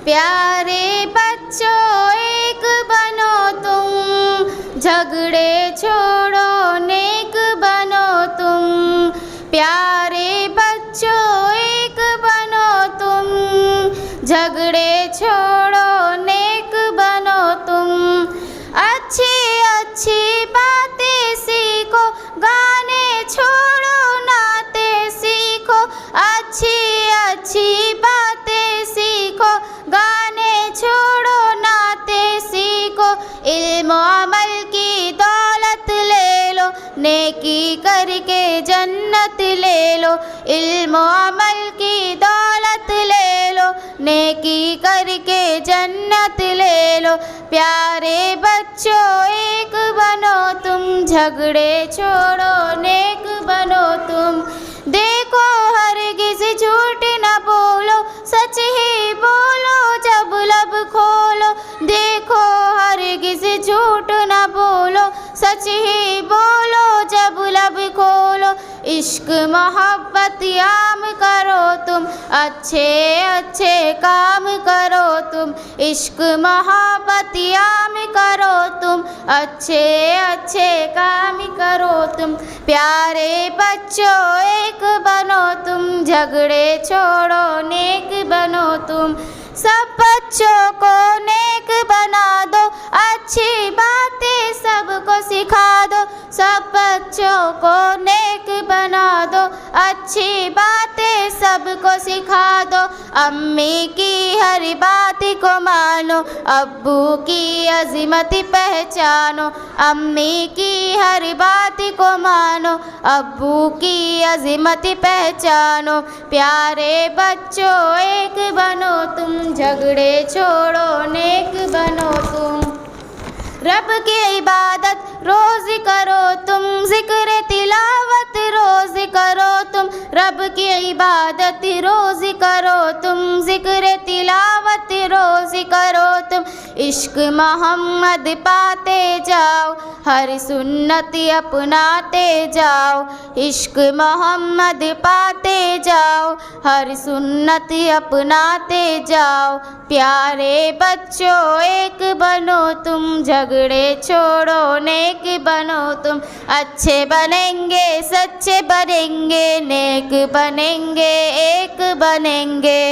प्यारे बच्चों एक बनो तुम, झगड़े छोड़ो नेक बनो तुम। प्यारे बच्चों एक बनो तुम, झगड़े छोड़ो नेक बनो तुम। अच्छी अच्छी बातें सीखो, गाने छोड़ो नाते सीखो। अच्छी अच्छी बातें सीखो, गाने छोड़ो नाते सीखो। इल्म अमल की दौलत ले लो, नेकी करके जन्नत ले लो। इल्म अमल की दौलत ले लो, नेकी करके जन्नत ले लो। प्यारे बच्चों एक बनो तुम, झगड़े छोड़ो नेक बनो तुम। देखो हरगिज़ झूठ न बोलो, सच ही बोलो जब लब खोलो। देखो हरगिज़ झूठ न बोलो, सच ही बोलो जब लब खोलो। इश्क मोहब्बत आम करो तुम, अच्छे अच्छे काम करो तुम। इश्क मोहब्बत आम करो तुम, अच्छे अच्छे काम करो तुम। प्यारे बच्चों एक बनो तुम, झगड़े छोड़ो नेक बनो तुम। सब बच्चों को नेक बना दो, अच्छी बातें सबको सिखा दो। सब बच्चों को नेक बना दो, अच्छी बातें सबको सिखा दो। अम्मी की हर बात को मानो, अब्बू की अज़मत पहचानो। अम्मी की हर बात को मानो, अब्बू की अज़मत पहचानो। प्यारे बच्चों एक बनो तुम, झगड़े छोड़ो नेक बनो तुम। रब की इबादत रोज़ करो तुम, ज़िक्र तिलावत रोज़ करो तुम। रब की इबादत रोज़ करो तुम, ज़िक्र तिलावत रोज़ करो तुम। इश्क मोहम्मद पाते जाओ, हर सुन्नत अपनाते जाओ। इश्क मोहम्मद पाते जाओ, हर सुन्नत अपनाते जाओ। प्यारे बच्चों एक बनो तुम, झगड़े छोड़ो नेक बनो तुम। अच्छे बनेंगे सच्चे बनेंगे, नेक बनेंगे एक बनेंगे।